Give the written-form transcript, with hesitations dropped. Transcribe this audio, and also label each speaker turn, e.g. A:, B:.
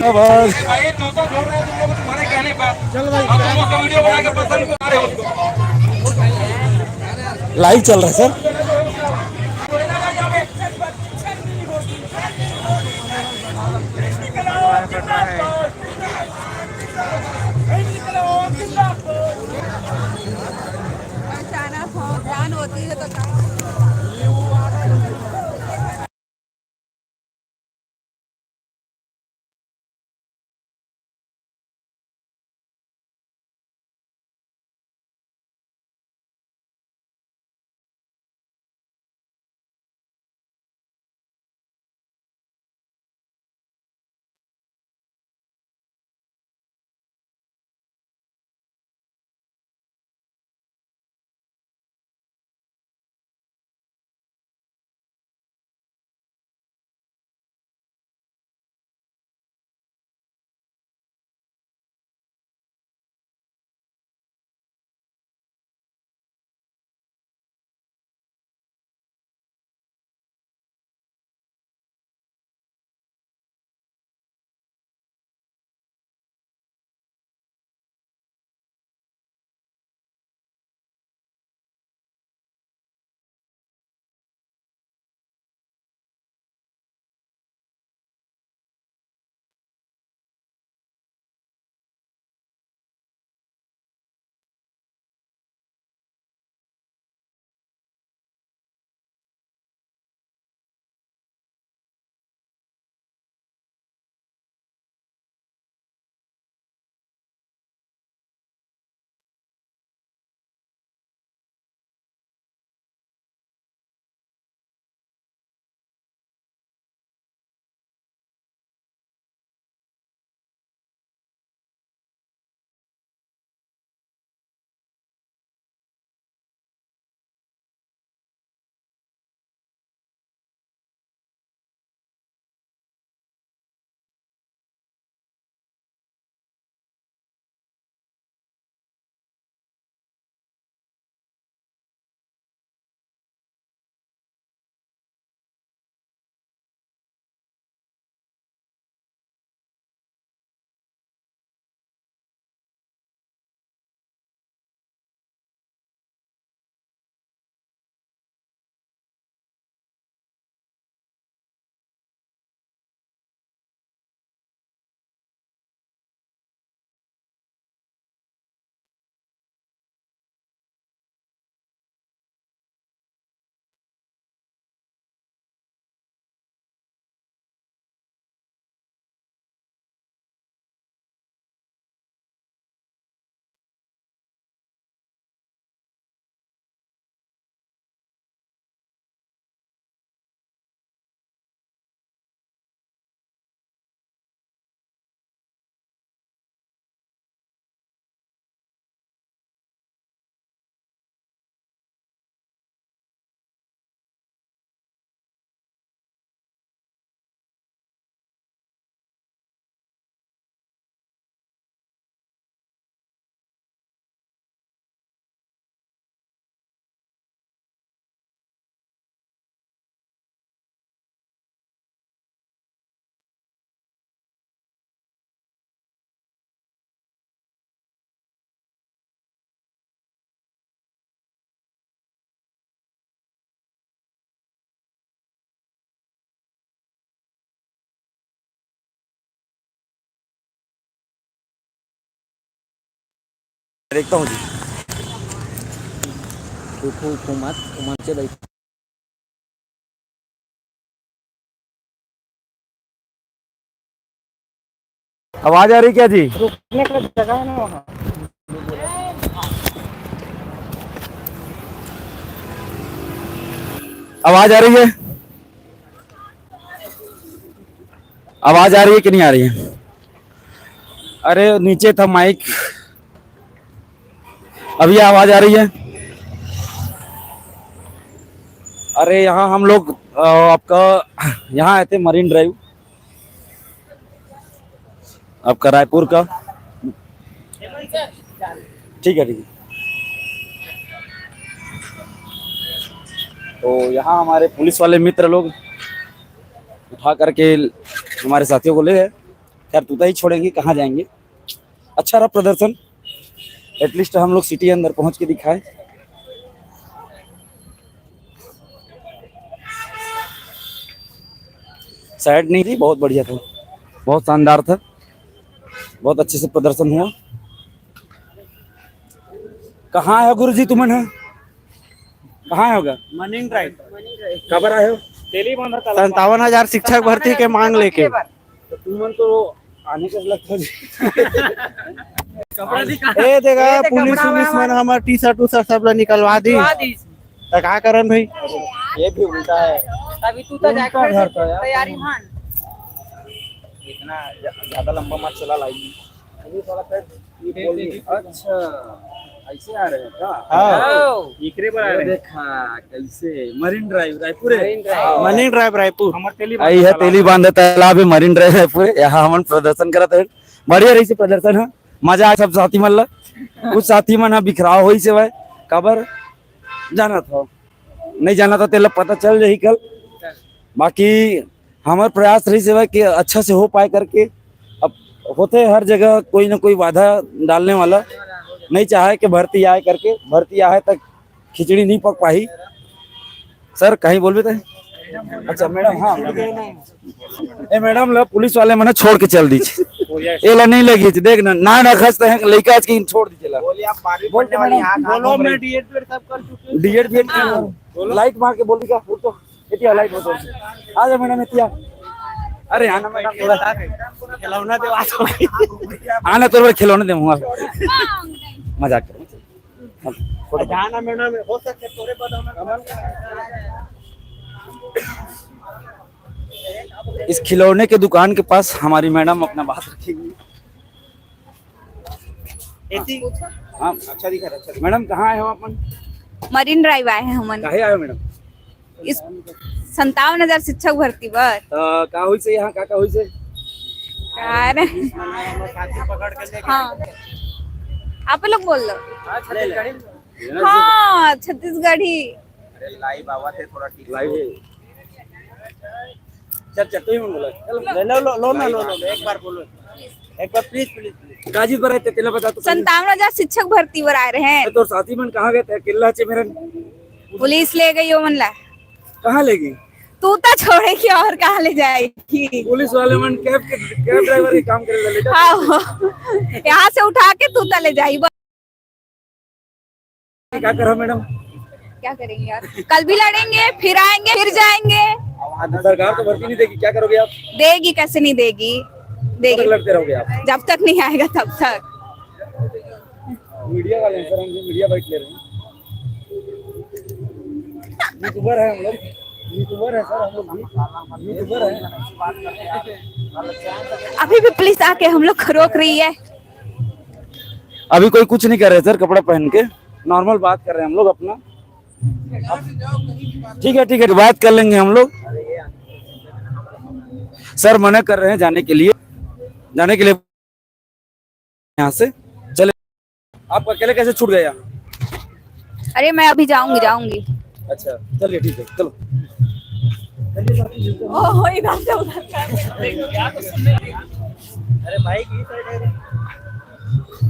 A: बस
B: भाई तो छोड़ रहे हैं तुम लोग तुम्हारे कहने पर।
A: चल भाई,
B: अब तुम उसका वीडियो बना के पसंद बता रहे हो उसको।
A: लाइव चल रहा है सर।
C: अचानक हो जान होती है तो काम।
A: देखता हूँ जी। कुमार कुमार से भाई। आवाज आ रही क्या जी? रुकने का जगह है ना वहाँ। आवाज आ रही है? आवाज आ रही है कि नहीं आ रही है? अरे नीचे था माइक। अभी आवाज आ रही है? अरे यहाँ हम लोग आपका यहाँ आए थे मरीन ड्राइव आपका रायपुर का। ठीक है ठीक है। तो यहाँ हमारे पुलिस वाले मित्र लोग उठा करके हमारे साथियों को ले गए। खैर तूता ही छोड़ेंगे, कहाँ जाएंगे। अच्छा रहा प्रदर्शन, एटलीस्ट हम लोग सिटी अंदर पहुंच के दिखाए। सैड नहीं थी, बहुत बढ़िया था, बहुत शानदार था, बहुत अच्छे से प्रदर्शन हुआ। कहाँ है गुरुजी तुमन है, कहाँ होगा?
D: मर्निंग ड्राइव
A: कब आए हो?
D: 57,000 शिक्षक भर्ती के मांग लेके।
A: तो तुमन तो आने का लगता
D: ए देखा पुलिस में हमार टी शर्ट सब ला निकलवा दी। तो का करन भाई,
A: ये भी उल्टा है।
C: अभी तू तो जाकर तैयारी मान।
A: इतना ज्यादा लंबा मत चला लाइए। अच्छा ऐसे आ रहे हैं क्या?
D: हाँ
A: इकरे पर आ रहे हैं। देखा कैसे मरीन ड्राइव रायपुर है।
D: मर्निंग ड्राइव रायपुर
A: आई है तेली बांध तालाब है मरीन ड्राइव रायपुर है। यहाँ हम प्रदर्शन करते हैं, बढ़िया रही से प्रदर्शन है, मजा आया सब साथी मन ला। कुछ साथी मन हा बिखराव हुई से भाई काबर जाना था, नहीं जाना था तेला पता चल जाही कल। बाकी हमारे प्रयास रही से भाई कि अच्छा से हो पाए करके। अब होते हर जगह कोई ना कोई बाधा डालने वाला, नहीं चाहे कि भर्ती आए करके, भर्ती आए तक खिचड़ी नहीं पक पाई। सर कहीं बोल भी थे? अच्छा मैडम, हाँ ए मैडम ला पुलिस वाले मैंने छोड़ के चल दीजिए, ये ला नहीं लगी थी देख ना खसते हैं लड़का आज की छोड़ दीजिए ला।
D: बोलो मैं डीएड पे सब कर चुके।
A: डीएड भी लाइट मार के बोल क्या तो इतिया लाइट हो आ जा मैडम इतिया। अरे आना मैडम थोड़ा
D: खिलौना देवा तो
A: आना तो खिलौने दूंगा, मजाक करो।
D: जाना मैडम हो सकते तोरे बदौलत।
A: इस खिलौने के दुकान के पास हमारी मैडम अपना बात रखेंगी। हाँ अच्छा दिखा रहा है। मैडम कहाँ आए हो अपन?
C: मरीन ड्राइव आए हैं हमन।
A: काहे आए हो मैडम?
C: इस 57,000 शिक्षक भर्ती पर
A: का हुई से यहाँ का हुई से
C: कार। हाँ आप लोग बोल लो। हाँ छत्तीसगढ़ी।
A: लाइव आवा थे थोड़ा ठीक लाइव है। चल चल ही बोलो,
D: लो एक बार बोलो, एक बार प्लीज प्लीज।
A: काजी पर रहते तेला बता तो
C: 57,000 शिक्षक भर्ती पर आ रहे हैं।
A: तो साथी मन कहाँ गए थे? किल्ला चे मेरे
C: पुलिस ले गई हो मन ला।
A: कहाँ लेगी?
C: तू तो छोड़ेगी और कहाँ ले जाएगी?
A: पुलिस वाले मन कैब ड्राइवर के काम करे ले
C: हाँ यहाँ से उठा के तू ले जाएगी।
A: क्या करो मैडम?
C: क्या करेंगे यार, कल भी लड़ेंगे, फिर आएंगे, फिर जाएंगे।
A: सरकार तो भर्ती नहीं देगी, क्या करोगे आप?
C: देगी, कैसे नहीं देगी, देगी।
A: लड़ते रहोगे आप
C: जब तक नहीं आएगा तब तक।
A: मीडिया वाले सर, हम मीडिया बाइट ले रहे हैं। यूट्यूबर है हम लोग, यूट्यूबर है सर हम लोग, यूट्यूबर है।
C: अभी भी पुलिस आके हम लोग को रोक रही है।
A: अभी कोई कुछ नहीं कर रहे सर, कपड़ा पहन के नॉर्मल बात कर रहे हैं हम लोग अपना। ठीक है बात कर लेंगे हम लोग। सर मना कर रहे हैं जाने के लिए यहाँ से। चले आप अकेले कैसे छूट गए यहाँ?
C: अरे मैं अभी जाऊंगी।
A: अच्छा चलिए ठीक है चलो।
C: ओह इधर से उधर कर।
D: अरे भाई की साइड है।